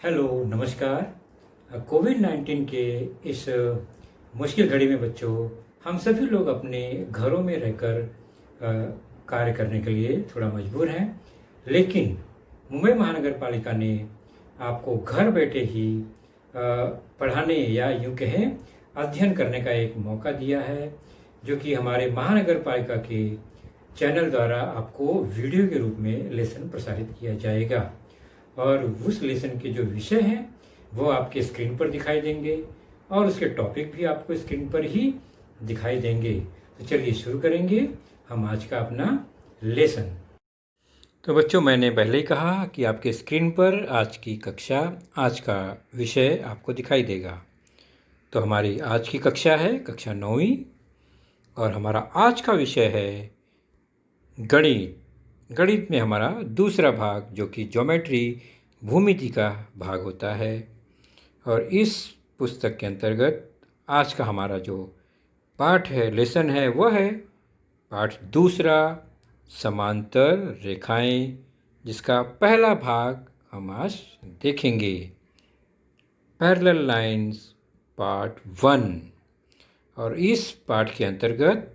Hello, नमस्कार। कोविड-19 के इस मुश्किल घड़ी में बच्चों, हम सभी लोग अपने घरों में रहकर कार्य करने के लिए थोड़ा मजबूर हैं। लेकिन मुंबई महानगर पालिका ने आपको घर बैठे ही पढ़ाने या यूं कहें अध्ययन करने का एक मौका दिया है, जो कि हमारे महानगर पालिका के चैनल द्वारा आपको वीडियो के रूप में लेसन प्रसारित किया जाएगा। और उस लेसन के जो विषय हैं वो आपके स्क्रीन पर दिखाई देंगे और उसके टॉपिक भी आपको स्क्रीन पर ही दिखाई देंगे। तो चलिए शुरू करेंगे हम आज का अपना लेसन। तो बच्चों, मैंने पहले ही कहा कि आपके स्क्रीन पर आज की कक्षा, आज का विषय आपको दिखाई देगा। तो हमारी आज की कक्षा है कक्षा 9वीं और हमारा आज का विषय है गणित। गणित में हमारा दूसरा भाग, जो कि ज्योमेट्री भूमिति का भाग होता है। और इस पुस्तक के अंतर्गत आज का हमारा जो पाठ है, लेसन है, वह है पाठ दूसरा, समांतर रेखाएं, जिसका पहला भाग हम आज देखेंगे, पैरेलल लाइंस पार्ट 1। और इस पाठ के अंतर्गत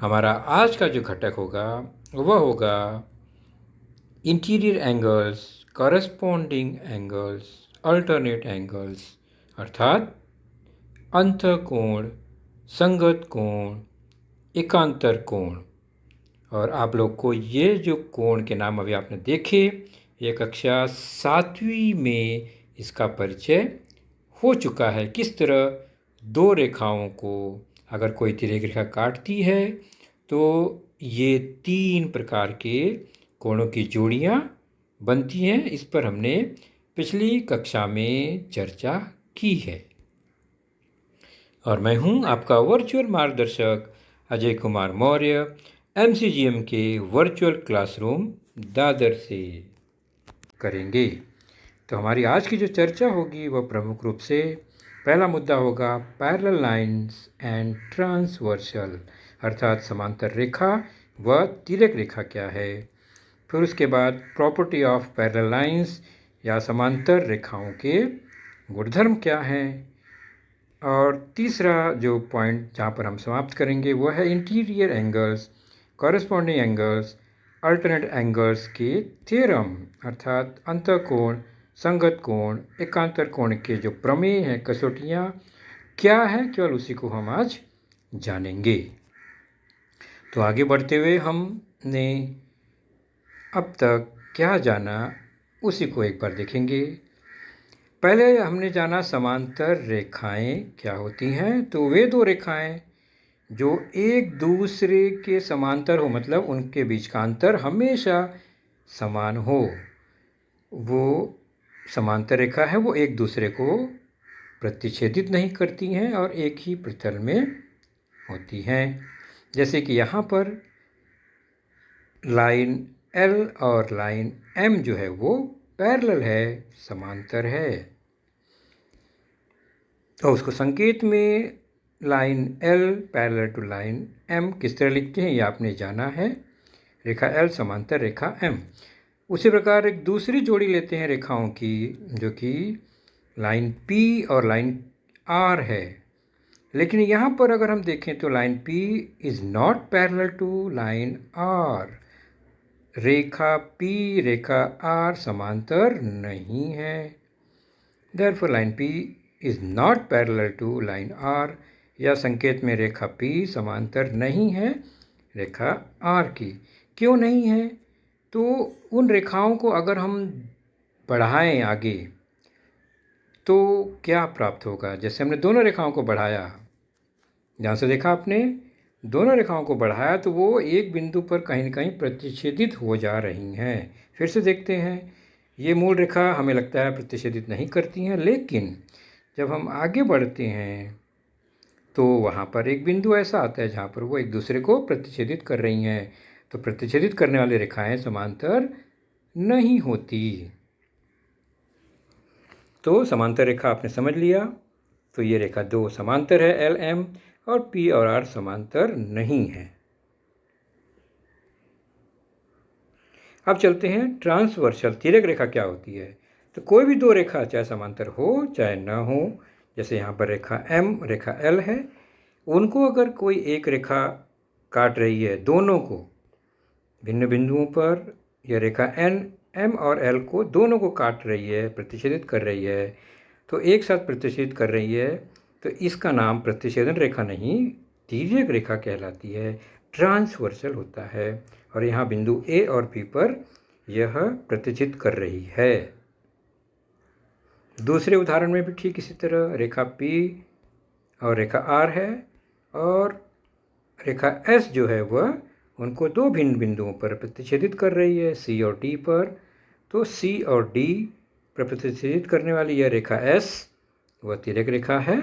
हमारा आज का जो घटक होगा वह होगा interior angles, corresponding angles, alternate angles, अर्थात अंतःकोण, संगत कोण, एकांतर कोण। और आप लोग को ये जो कोण के नाम अभी आपने देखे, ये कक्षा 7वीं में इसका परिचय हो चुका है। किस तरह दो रेखाओं को अगर कोई तिर्यक रेखा काटती है तो ये 3 प्रकार के कोणों की जोड़ियाँ बनती हैं। इस पर हमने पिछली कक्षा में चर्चा की है। और मैं हूँ आपका वर्चुअल मार्गदर्शक अजय कुमार मौर्य, MCGM के वर्चुअल क्लासरूम दादर से करेंगे। तो हमारी आज की जो चर्चा होगी वह प्रमुख रूप से पहला मुद्दा होगा पैरेलल लाइंस एंड ट्रांसवर्सल, अर्थात समांतर रेखा व तिर्यक रेखा क्या है। फिर उसके बाद प्रॉपर्टी ऑफ पैरेलल लाइंस या समांतर रेखाओं के गुणधर्म क्या हैं। और तीसरा जो पॉइंट जहाँ पर हम समाप्त करेंगे वह है interior angles, corresponding angles, alternate angles के थ्योरम, अर्थात अंतःकोण, संगत कोण, एकांतर कोण के जो प्रमेय हैं, कसौटियाँ क्या है, केवल उसी को हम आज जानेंगे। तो आगे बढ़ते हुए हमने अब तक क्या जाना उसी को एक बार देखेंगे। पहले हमने जाना समांतर रेखाएं क्या होती हैं। तो वे दो रेखाएं जो एक दूसरे के समांतर हो, मतलब उनके बीच का अंतर हमेशा समान हो, वो समांतर रेखा है। वो एक दूसरे को प्रतिच्छेदित नहीं करती हैं और एक ही प्रतल में होती हैं। जैसे कि यहाँ पर लाइन L और लाइन M जो है वो पैरेलल है, समांतर है। तो उसको संकेत में line L parallel to line M किस तरह लिखते हैं ये आपने जाना है। रेखा L समांतर रेखा M। उसी प्रकार एक दूसरी जोड़ी लेते हैं रेखाओं की, जो कि लाइन P और लाइन R है। लेकिन यहाँ पर अगर हम देखें तो line P is not parallel to line R। रेखा P रेखा R समांतर नहीं है। Therefore line P is not parallel to line R, या संकेत में रेखा P समांतर नहीं है रेखा R की। क्यों नहीं है? तो उन रेखाओं को अगर हम बढ़ाएं आगे तो क्या प्राप्त होगा। जैसे हमने दोनों रेखाओं को बढ़ाया, ध्यान से देखा आपने, दोनों रेखाओं को बढ़ाया तो वो एक बिंदु पर कहीं न कहीं प्रतिच्छेदित हो जा रही हैं। फिर से देखते हैं, ये मूल रेखा हमें लगता है प्रतिच्छेदित नहीं करती हैं, लेकिन जब हम आगे बढ़ते हैं तो वहाँ पर एक बिंदु ऐसा आता है जहाँ पर वो एक दूसरे को प्रतिच्छेदित कर रही हैं। तो प्रतिच्छेदित करने वाली रेखाएं समांतर नहीं होती। तो समांतर रेखा आपने समझ लिया। तो ये रेखा 2 समांतर है, L M, और P और R समांतर नहीं है। अब चलते हैं ट्रांसवर्सल, तिर्यक रेखा क्या होती है। तो कोई भी दो रेखा चाहे समांतर हो चाहे न हो, जैसे यहाँ पर रेखा एम रेखा एल है, उनको अगर कोई एक रेखा काट रही है दोनों को भिन्न बिंदुओं पर, यह रेखा एन एम और एल को दोनों को काट रही है, प्रतिच्छेदित कर रही है, तो एक साथ प्रतिच्छेदित कर रही है, तो इसका नाम प्रतिच्छेदन रेखा नहीं तिर्यक रेखा कहलाती है, ट्रांसवर्सल होता है। और यहाँ बिंदु ए और पी पर यह प्रतिच्छेद कर रही है। दूसरे उदाहरण में भी ठीक इसी तरह रेखा पी और रेखा आर है, और रेखा एस जो है वह उनको दो भिन्न बिंदुओं पर प्रतिच्छेदित कर रही है, सी और डी पर। तो सी और डी पर प्रतिच्छेदित करने वाली यह रेखा एस वह तिर्यक रेखा है,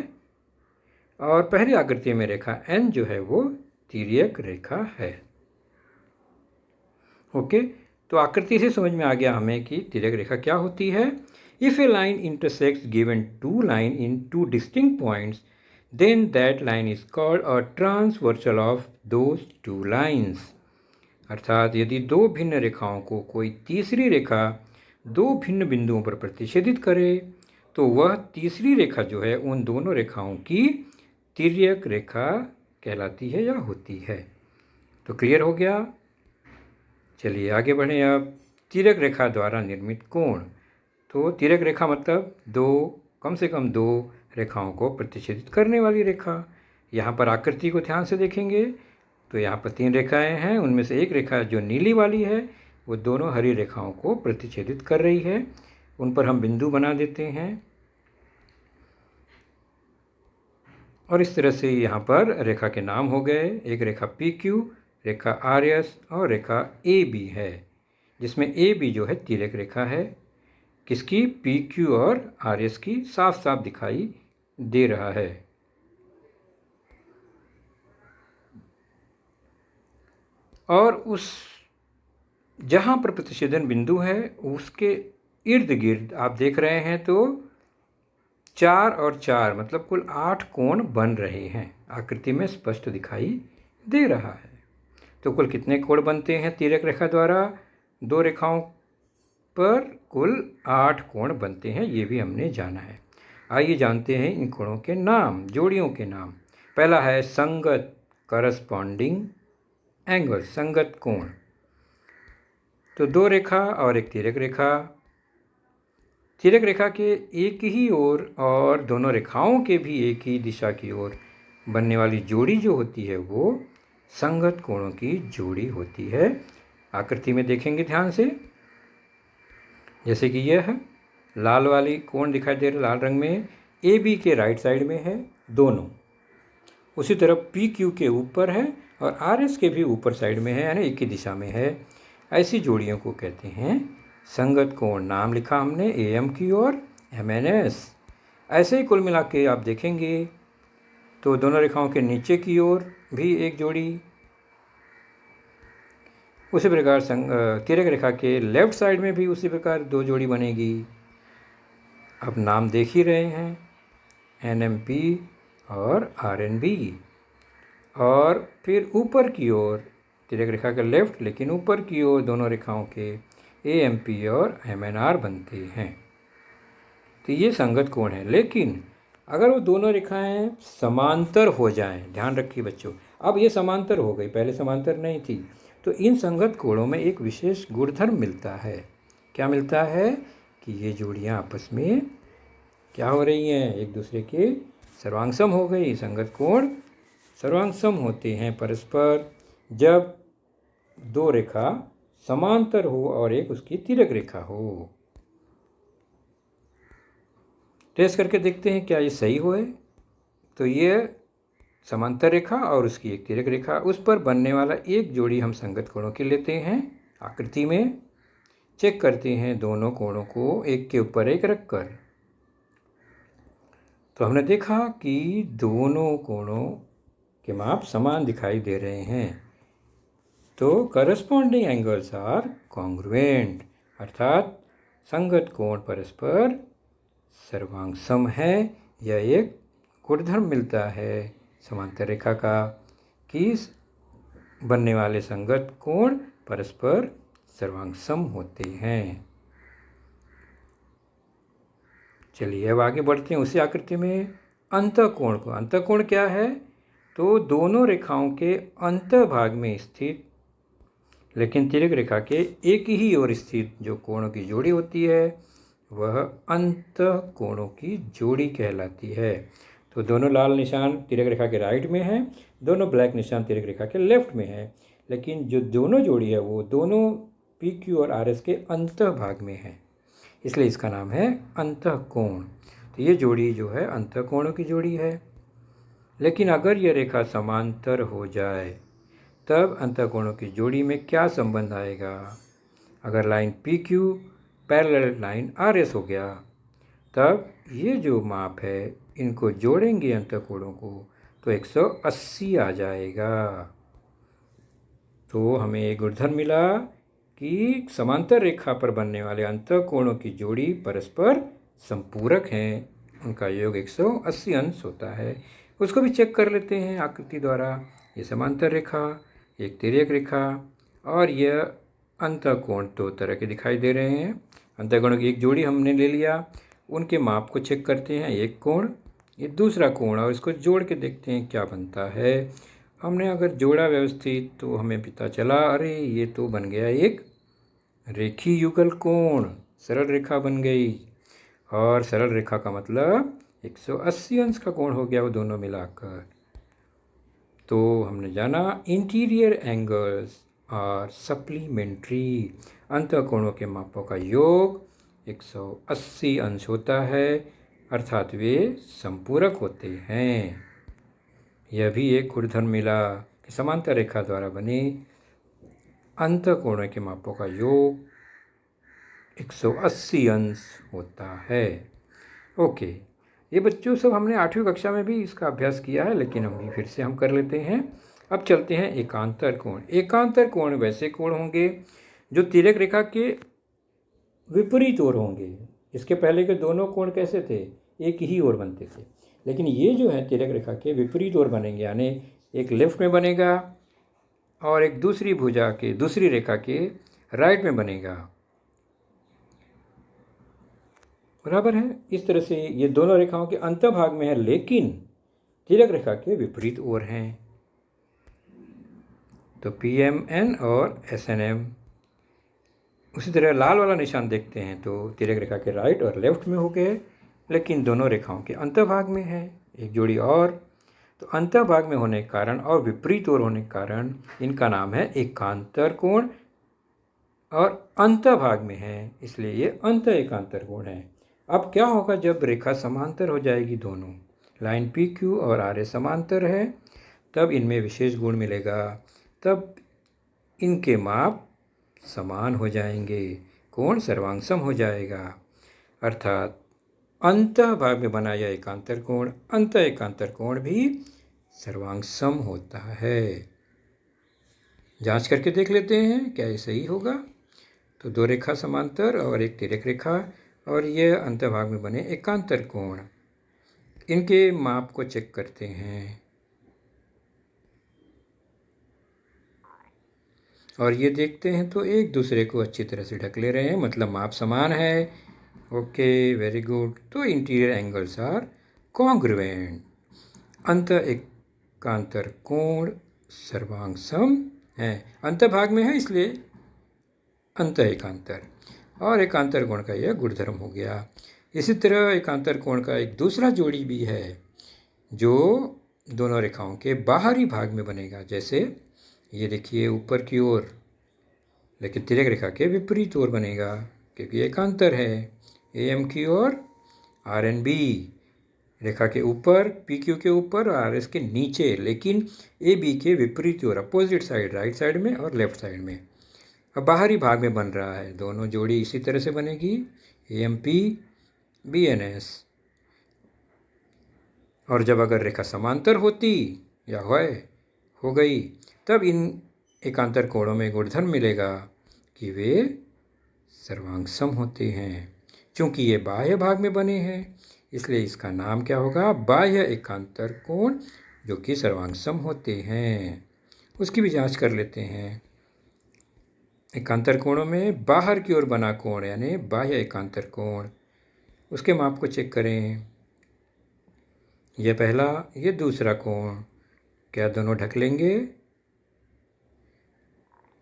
और पहली आकृति में रेखा एन जो है वो तिर्यक रेखा है। ओके, तो आकृति से समझ में आ गया हमें कि तिर्यक रेखा क्या होती है। If a line intersects given two line in two distinct points, then that line is called a transversal of those two lines। अर्थात यदि दो भिन्न रेखाओं को कोई तीसरी रेखा दो भिन्न बिंदुओं पर प्रतिच्छेदित करे, तो वह तीसरी रेखा जो है उन दोनों रेखाओं की तिर्यक रेखा कहलाती है या होती है। तो क्लियर हो गया। चलिए आगे बढ़ें अब। तिर्यक रेखा द्वारा निर्मित कोण। तो तिर्यक रेखा मतलब कम से कम दो रेखाओं को प्रतिच्छेदित करने वाली रेखा। यहाँ पर आकृति को ध्यान से देखेंगे तो यहाँ पर 3 रेखाएं हैं, उनमें से एक रेखा जो नीली वाली है वो दोनों हरी रेखाओं को प्रतिच्छेदित कर रही है। उन पर हम बिंदु बना देते हैं, और इस तरह से यहाँ पर रेखा के नाम हो गए। एक रेखा पी क्यू, रेखा आर एस और रेखा ए बी है, जिसमें ए बी जो है तिर्यक रेखा है। किसकी? पी क्यू और आर एस की साफ साफ दिखाई दे रहा है। और उस जहाँ पर प्रतिच्छेदन बिंदु है उसके इर्द गिर्द आप देख रहे हैं तो 4 और 4 मतलब कुल 8 कोण बन रहे हैं, आकृति में स्पष्ट दिखाई दे रहा है। तो कुल कितने कोण बनते हैं तिर्यक रेखा द्वारा? दो रेखाओं पर कुल 8 कोण बनते हैं, ये भी हमने जाना है। आइए जानते हैं इन कोणों के नाम, जोड़ियों के नाम। पहला है संगत करस्पॉन्डिंग एंगल, संगत कोण। तो दो रेखा और एक तिर्यक रेखा, तिर्यक रेखा के एक ही ओर और दोनों रेखाओं के भी एक ही दिशा की ओर बनने वाली जोड़ी जो होती है वो संगत कोणों की जोड़ी होती है। आकृति में देखेंगे ध्यान से, जैसे कि यह है लाल वाली कोण दिखाई दे रहा लाल रंग में, ए बी के राइट साइड में है दोनों, उसी तरफ पी क्यू के ऊपर है और आर एस के भी ऊपर साइड में है, यानी एक ही दिशा में है। ऐसी जोड़ियों को कहते हैं संगत कोण। नाम लिखा हमने ए एम की और एम एन एस। ऐसे ही कुल मिला के आप देखेंगे तो दोनों रेखाओं के नीचे की ओर भी एक जोड़ी, उसी प्रकार तिर्यक रेखा के लेफ्ट साइड में भी उसी प्रकार दो जोड़ी बनेगी। अब नाम देख ही रहे हैं, एन एम पी और आर एन बी। और फिर ऊपर की ओर तिर्यक रेखा के लेफ्ट लेकिन ऊपर की ओर दोनों रेखाओं के ए एम पी और एम एन आर बनते हैं। तो ये संगत कोण है। लेकिन अगर वो दोनों रेखाएं समांतर हो जाएं, ध्यान रखिए बच्चों, अब ये समांतर हो गई, पहले समांतर नहीं थी, तो इन संगत कोणों में एक विशेष गुणधर्म मिलता है। क्या मिलता है? कि ये जोड़ियाँ आपस में क्या हो रही हैं? एक दूसरे के सर्वांगसम हो गई। संगत कोण सर्वांगसम होते हैं परस्पर जब दो रेखा समांतर हो और एक उसकी तिर्यक रेखा हो। टेस्ट करके देखते हैं क्या ये सही हो है। तो ये समांतर रेखा और उसकी एक तिर्यक रेखा, उस पर बनने वाला एक जोड़ी हम संगत कोणों की लेते हैं। आकृति में चेक करते हैं दोनों कोणों को एक के ऊपर एक रखकर। तो हमने देखा कि दोनों कोणों के माप समान दिखाई दे रहे हैं। तो करस्पॉन्डिंग एंगल्स आर कॉन्ग्रुएंट, अर्थात संगत कोण परस्पर सर्वांगसम है। यह एक गुणधर्म मिलता है समांतर रेखा का कि बनने वाले संगत कोण परस्पर सर्वांगसम होते हैं। चलिए अब आगे बढ़ते हैं उसी आकृति में अंतःकोण को। अंतःकोण क्या है? तो दोनों रेखाओं के अंतःभाग में स्थित लेकिन तिर्यक रेखा के एक ही ओर स्थित जो कोणों की जोड़ी होती है वह अंतःकोणों की जोड़ी कहलाती है। तो दोनों लाल निशान तिर्यक रेखा के राइट में है, दोनों ब्लैक निशान तिर्यक रेखा के लेफ्ट में है, लेकिन जो दोनों जोड़ी है वो दोनों पी क्यू और आर एस के अंतःभाग में है, इसलिए इसका नाम है अंतःकोण। तो ये जोड़ी जो है अंतःकोणों की जोड़ी है। लेकिन अगर यह रेखा समांतर हो जाए तब अंतःकोणों की जोड़ी में क्या संबंध आएगा? अगर line P Q parallel line R S हो गया तब ये जो माप है इनको जोड़ेंगे अंतःकोणों को तो 180 आ जाएगा। तो हमें एक गुणधर्म मिला कि समांतर रेखा पर बनने वाले अंतःकोणों की जोड़ी परस्पर संपूरक हैं, उनका योग 180 अंश होता है। उसको भी चेक कर लेते हैं आकृति द्वारा। ये समांतर रेखा, एक तिर्यक रेखा और यह अंतःकोण दो तरह के दिखाई दे रहे हैं। अंतःकोणों की एक जोड़ी हमने ले लिया, उनके माप को चेक करते हैं, एक कोण ये दूसरा कोण, और इसको जोड़ के देखते हैं क्या बनता है। हमने अगर जोड़ा व्यवस्थित तो हमें पता चला अरे ये तो बन गया एक रेखी युगल कोण, सरल रेखा बन गई। और सरल रेखा का मतलब 180 अंश का कोण हो गया वो दोनों मिलाकर। तो हमने जाना इंटीरियर एंगल्स और सप्लीमेंट्री, अंतःकोणों के मापों का योग 180 अंश होता है, अर्थात वे संपूरक होते हैं। यह भी एक गुणधर्म मिला कि समांतर रेखा द्वारा बने अंतःकोणों के मापों का योग 180 अंश होता है। ओके, ये बच्चों सब हमने 8वीं कक्षा में भी इसका अभ्यास किया है, लेकिन अभी फिर से हम कर लेते हैं। अब चलते हैं एकांतर कोण। एकांतर कोण वैसे कोण होंगे जो तिर्यक रेखा के विपरीत ओर होंगे। इसके पहले के दोनों कोण कैसे थे? एक ही ओर बनते थे, लेकिन ये जो है तिर्यक रेखा के विपरीत ओर बनेंगे, यानी एक लेफ्ट में बनेगा और एक दूसरी भुजा के दूसरी रेखा के राइट में बनेगा। बराबर है। इस तरह से ये दोनों रेखाओं के अंतःभाग में है, लेकिन तिर्यक रेखा के विपरीत ओर हैं। तो PMN और SNM। उसी तरह लाल वाला निशान देखते हैं तो तिर्यक रेखा के राइट और लेफ्ट में हो गए, लेकिन दोनों रेखाओं के अंतःभाग में है एक जोड़ी और। तो अंतःभाग में होने के कारण और विपरीत ओर होने के कारण इनका नाम है एकांतर कोण, और अंतःभाग में है इसलिए ये अंत एकांतर कोण है। अब क्या होगा जब रेखा समांतर हो जाएगी, दोनों लाइन PQ और RS समांतर है, तब इनमें विशेष गुण मिलेगा, तब इनके माप समान हो जाएंगे, कोण सर्वांगसम हो जाएगा, अर्थात अंतःभाग में बना यह एकांतर कोण अंत एकांतर कोण भी सर्वांगसम होता है। जांच करके देख लेते हैं क्या ये सही होगा। तो दो रेखा समांतर और एक तिर्यक रेखा और यह अंतःभाग में बने एकांतर कोण, इनके माप को चेक करते हैं और ये देखते हैं तो एक दूसरे को अच्छी तरह से ढक ले रहे हैं, मतलब माप समान है। Okay, very good. तो इंटीरियर एंगल्स आर कॉन्ग्रुएंट, अंत एकांतर कोण सर्वांगसम है, अंतःभाग में है इसलिए अंत एकांतर, और एकांतर कोण का यह गुणधर्म हो गया। इसी तरह एकांतर कोण का एक दूसरा जोड़ी भी है जो दोनों रेखाओं के बाहरी भाग में बनेगा, जैसे ये देखिए ऊपर की ओर, लेकिन तिर्यक रेखा के विपरीत ओर बनेगा क्योंकि एकांतर है। AM की ओर RNB रेखा के ऊपर, PQ के ऊपर और RS के नीचे, लेकिन AB के विपरीत ओर, अपोजिट साइड, राइट साइड में और लेफ्ट साइड में। अब बाहरी भाग में बन रहा है, दोनों जोड़ी इसी तरह से बनेगी AMP BNS। और जब अगर रेखा समांतर होती या हो गई तब इन एकांतर कोणों में गुणधर्म मिलेगा कि वे सर्वांगसम होते हैं। चूंकि ये बाह्य भाग में बने हैं इसलिए इसका नाम क्या होगा? बाह्य एकांतर कोण, जो कि सर्वांगसम होते हैं। उसकी भी जांच कर लेते हैं। एकांतर कोणों में बाहर की ओर बना कोण यानी बाह्य एकांतर कोण, उसके माप को चेक करें। यह पहला, ये दूसरा कोण, क्या दोनों ढक लेंगे?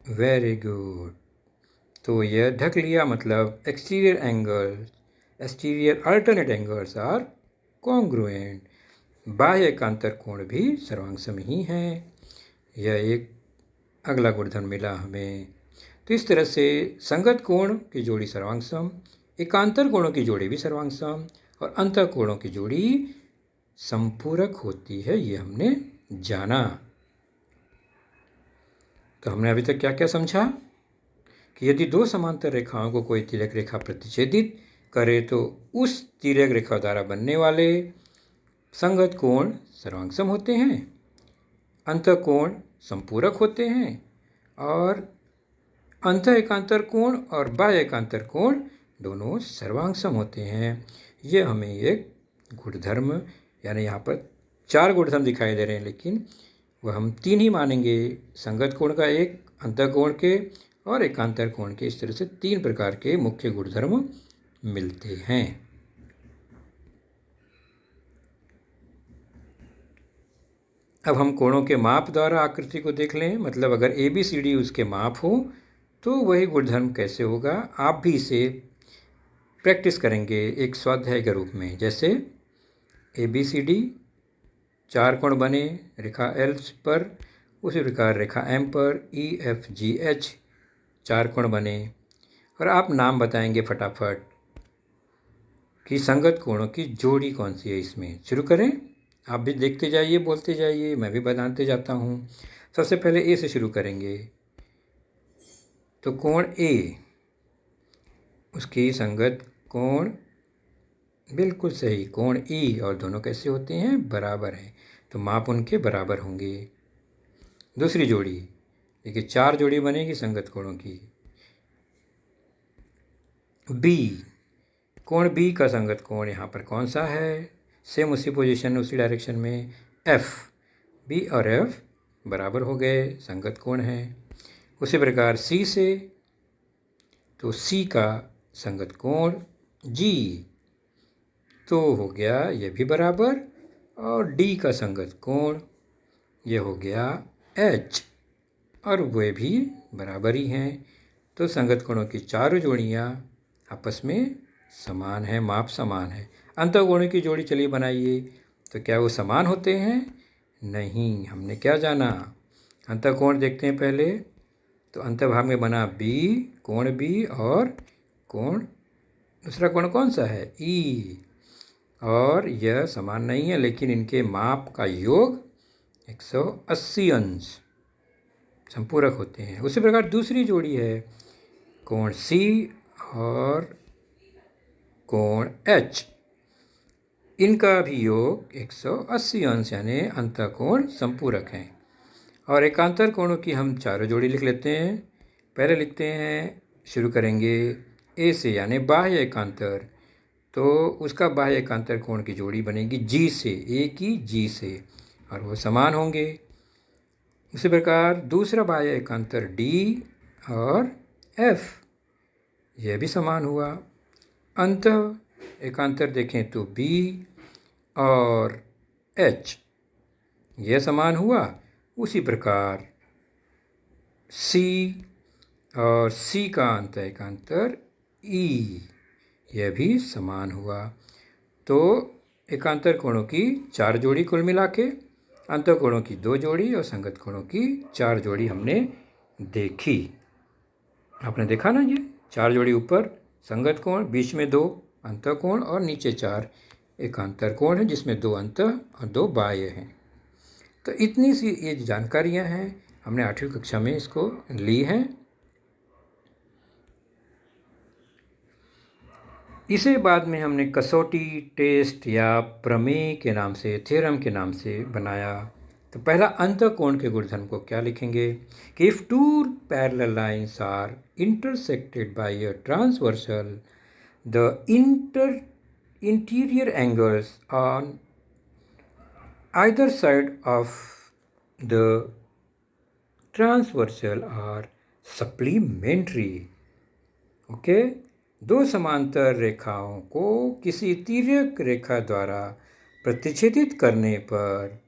Very good. तो यह ढक लिया, मतलब exterior angle, exterior alternate angles are congruent. बाह्य एकांतर कोण भी सर्वांगसम ही है। यह एक अगला गुणधर्म मिला हमें। तो इस तरह से संगत कोण की जोड़ी सर्वांगसम, एकांतर कोणों की जोड़ी भी सर्वांगसम और अंतः कोणों की जोड़ी संपूरक होती है, ये हमने जाना। तो हमने अभी तक क्या क्या समझा कि यदि दो समांतर रेखाओं को कोई तिर्यक रेखा प्रतिच्छेदित करे तो उस तिर्यक रेखा द्वारा बनने वाले संगत कोण सर्वांगसम होते हैं, अंतः कोण संपूरक होते हैं और अंतः एकांतर कोण और बाह्य एकांतर कोण दोनों सर्वांगसम होते हैं। ये हमें एक गुणधर्म, यानी यहाँ पर 4 गुणधर्म दिखाई दे रहे हैं, लेकिन वह हम 3 ही मानेंगे। संगत कोण का एक, अंतः कोण के और एकांतर कोण के, इस तरह से 3 प्रकार के मुख्य गुणधर्म मिलते हैं। अब हम कोणों के माप द्वारा आकृति को देख लें। मतलब अगर ABCD उसके माप हो तो वही गुणधर्म कैसे होगा, आप भी इसे प्रैक्टिस करेंगे एक स्वाध्याय के रूप में। जैसे ABCD 4 कोण बने रेखा L पर, उसी प्रकार रेखा M पर EFGH 4 कोण बने, और आप नाम बताएंगे फटाफट कि संगत कोणों की जोड़ी कौन सी है। इसमें शुरू करें, आप भी देखते जाइए, बोलते जाइए, मैं भी बताते जाता हूँ। सबसे पहले A से शुरू करेंगे। तो कोण A, उसकी संगत कोण बिल्कुल सही कोण E, और दोनों कैसे होते हैं? बराबर हैं, तो माप उनके बराबर होंगे। दूसरी जोड़ी देखिए, 4 जोड़ी बनेगी संगत कोणों की। B, कोण B का संगत कोण यहाँ पर कौन सा है? सेम उसी पोजीशन, उसी डायरेक्शन में F, B और F बराबर हो गए, संगत कोण हैं। उसी प्रकार C से, तो C का संगत कोण G, तो हो गया यह भी बराबर, और D का संगत कोण यह हो गया H, और वे भी बराबर ही हैं। तो संगत कोणों की 4 जोड़ियाँ आपस में समान है, माप समान है। अंतः कोणों की जोड़ी चलिए बनाइए, तो क्या वो समान होते हैं? नहीं। हमने क्या जाना? अंतः कोण देखते हैं पहले। तो अंतर्भाग में बना B, कोण B, और कोण, दूसरा कोण कौन सा है? E, और यह समान नहीं है, लेकिन इनके माप का योग 180 अंश संपूरक होते हैं। उसी प्रकार दूसरी जोड़ी है कोण C और कोण H, इनका भी योग 180 अंश, यानी अंतः कोण संपूरक हैं। और एकांतर कोणों की हम 4 जोड़ी लिख लेते हैं। पहले लिखते हैं, शुरू करेंगे A से, यानी बाह्य एकांतर। तो उसका बाह्य एकांतर कोण की जोड़ी बनेगी G से, A की G से, और वो समान होंगे। उसी प्रकार दूसरा बाह्य एकांतर D और F, यह भी समान हुआ। अंतः एकांतर देखें तो B और H, यह समान हुआ। उसी प्रकार C और C का अंतः एकांतर E, यह भी समान हुआ। तो एकांतर कोणों की 4 जोड़ी कुल मिला के, अंतः कोणों की 2 जोड़ी और संगत कोणों की 4 जोड़ी हमने देखी। आपने देखा ना, ये 4 जोड़ी ऊपर संगत कोण, बीच में 2 अंतः कोण, और नीचे 4 एकांतर कोण है, जिसमें 2 अंतः और 2 बाह्य हैं। तो इतनी सी ये जानकारियां हैं, हमने 8वीं कक्षा में इसको ली हैं। इसे बाद में हमने कसौटी, टेस्ट या प्रमेय के नाम से, थ्योरम के नाम से बनाया। तो पहला अंतः कोण के गुणधर्म को क्या लिखेंगे कि if 2 parallel lines are intersected by a transversal, the interior angles on either side of the transversal are supplementary. Okay, दो समांतर रेखाओं को किसी तिर्यक रेखा द्वारा प्रतिच्छेदित करने पर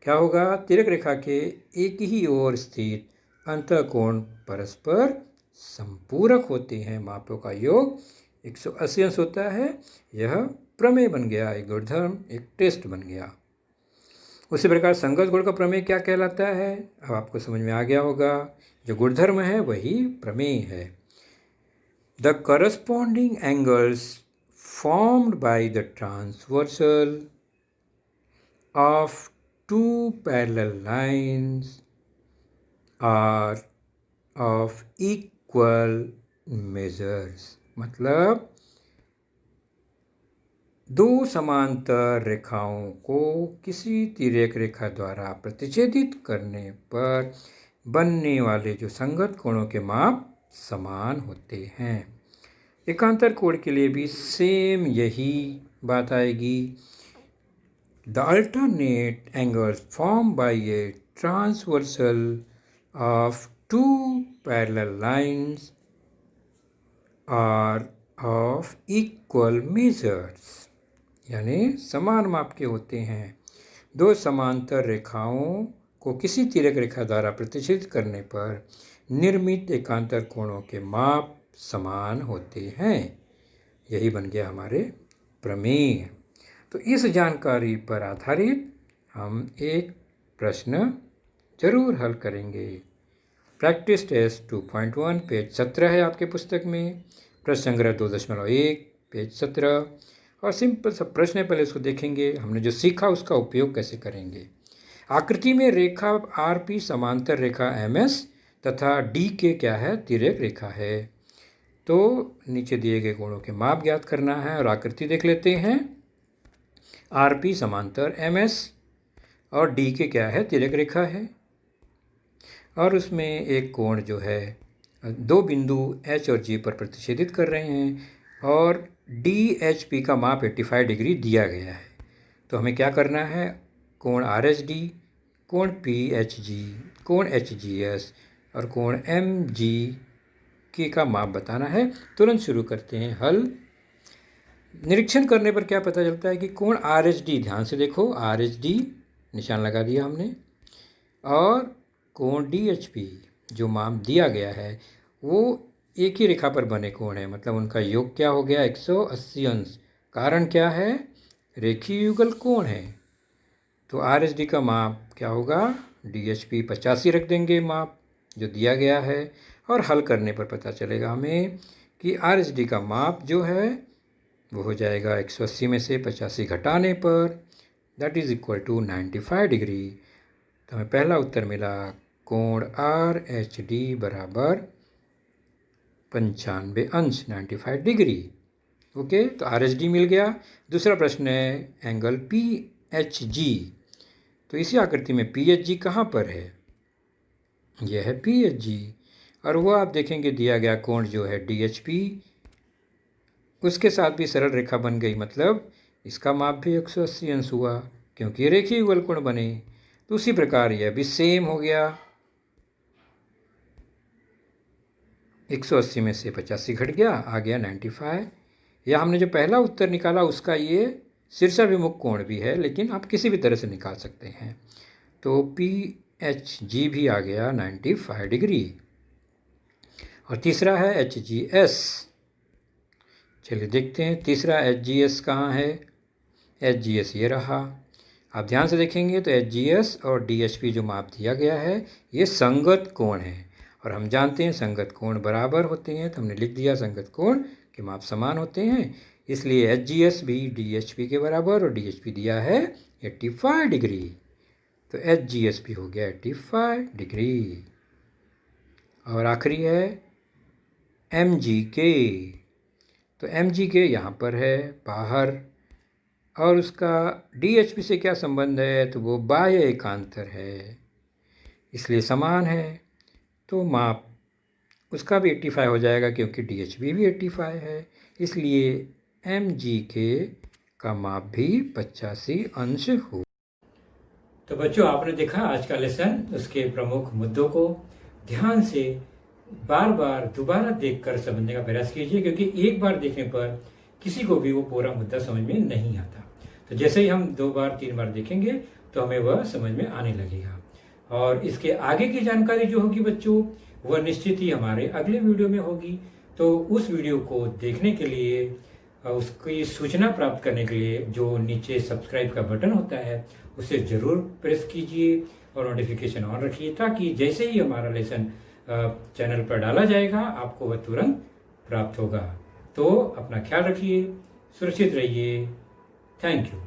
क्या होगा? तिर्यक रेखा के एक ही ओर स्थित अंतःकोण परस्पर संपूरक होते हैं। मापों का योग 180 अंश होता है। यह प्रमेय बन गया, एक गुणधर्म, एक टेस्ट बन गया। उसी प्रकार संगत गुण का प्रमेय क्या कहलाता है? अब आपको समझ में आ गया होगा। जो गुणधर्म है वही प्रमेय है। The corresponding angles formed by the transversal of two parallel lines are of equal measures. मतलब दो समांतर रेखाओं को किसी तिर्यक रेखा द्वारा प्रतिच्छेदित करने पर बनने वाले जो संगत कोणों के माप समान होते हैं। एकांतर कोण के लिए भी सेम यही बात आएगी। The alternate angles form by a transversal of two parallel lines are of equal measures, यानी समान माप के होते हैं। दो समांतर रेखाओं को किसी तिर्यक रेखा द्वारा प्रतिच्छेदित करने पर निर्मित एकांतर कोणों के माप समान होते हैं। यही बन गया हमारे प्रमेय। तो इस जानकारी पर आधारित हम एक प्रश्न जरूर हल करेंगे। प्रैक्टिस टेस्ट 2.1 पेज 17 है आपके पुस्तक में। प्रश्न संग्रह 2.1 पेज 17। और सिंपल सा प्रश्न है, पहले इसको देखेंगे। हमने जो सीखा उसका उपयोग कैसे करेंगे। आकृति में रेखा RP समांतर रेखा MS तथा DK क्या है? तिर्यक रेखा है। तो नीचे दिए गए कोणों के माप ज्ञात करना है और आकृति देख लेते हैं। RP समांतर MS और DK क्या है? तिर्यक रेखा है। और उसमें एक कोण जो है दो बिंदु H और G पर प्रतिच्छेदित कर रहे हैं और DHP का माप 85 डिग्री दिया गया है। तो हमें क्या करना है? कोण RHD, कोण PHG, कोण HGS और कोण MGK का माप बताना है। तुरंत शुरू करते हैं हल। निरीक्षण करने पर क्या पता चलता है कि कोण RHD, ध्यान से देखो, RHD निशान लगा दिया हमने, और कोण DHP जो माप दिया गया है वो एक ही रेखा पर बने कोण है। मतलब उनका योग क्या हो गया? 180 अंश। कारण क्या है? रेखीय युगल कोण है। तो RHD का माप क्या होगा? DHP 85 रख देंगे माप जो दिया गया है। और हल करने पर पता चलेगा हमें कि RHD का माप जो है वो हो जाएगा 180 में से 85 घटाने पर, that is equal to 95 degree. तो हमें पहला उत्तर मिला कोण RHD बराबर 95 अंश, 95 डिग्री। ओके, तो RHD मिल गया। दूसरा प्रश्न है एंगल PHG। तो इसी आकृति में PHG कहाँ पर है? यह है PHG। और वो आप देखेंगे दिया गया कोण जो है DHP, उसके साथ भी सरल रेखा बन गई। मतलब इसका माप भी 180 अंश हुआ क्योंकि रेखीय युगल कोण बने। तो उसी प्रकार यह भी सेम हो गया। 180 में से 85 घट गया, आ गया 95। या हमने जो पहला उत्तर निकाला उसका ये शीर्षाभिमुख कोण भी है, लेकिन आप किसी भी तरह से निकाल सकते हैं। तो PHG भी आ गया 95 डिग्री। और तीसरा है HGS। चलिए देखते हैं तीसरा HGS कहाँ है। HGS ये रहा। आप ध्यान से देखेंगे तो HGS और DHP जो माप दिया गया है ये संगत कोण है। और हम जानते हैं संगत कोण बराबर होते हैं, तो हमने लिख दिया संगत कोण के माप समान होते हैं। इसलिए HGS भी DHP के बराबर और DHP दिया है 85 डिग्री। तो HGS भी हो गया 85 डिग्री। और आखिरी है MGK। तो MGK यहाँ पर है बाहर, और उसका DHP से क्या संबंध है? तो वो बाह्य एकांतर है, इसलिए समान है। तो माप उसका भी 85 हो जाएगा क्योंकि DHP भी 85 है, इसलिए MGK का माप भी 85 अंश हो। तो बच्चों आपने देखा आज का लेसन, उसके प्रमुख मुद्दों को ध्यान से बार बार दोबारा देखकर समझने का प्रयास कीजिए, क्योंकि एक बार देखने पर किसी को भी वो पूरा मुद्दा समझ में नहीं आता। तो जैसे ही हम 2 बार 3 बार देखेंगे तो हमें वह समझ में आने लगेगा। और इसके आगे की जानकारी जो होगी बच्चों, वह निश्चित ही हमारे अगले वीडियो में होगी। तो उस वीडियो को देखने के लिए, उसकी सूचना प्राप्त करने के लिए जो नीचे सब्सक्राइब का बटन होता है उसे जरूर प्रेस कीजिए और नोटिफिकेशन ऑन रखिए, ताकि जैसे ही हमारा लेसन चैनल पर डाला जाएगा आपको वह तुरंत प्राप्त होगा। तो अपना ख्याल रखिए, सुरक्षित रहिए। Thank you.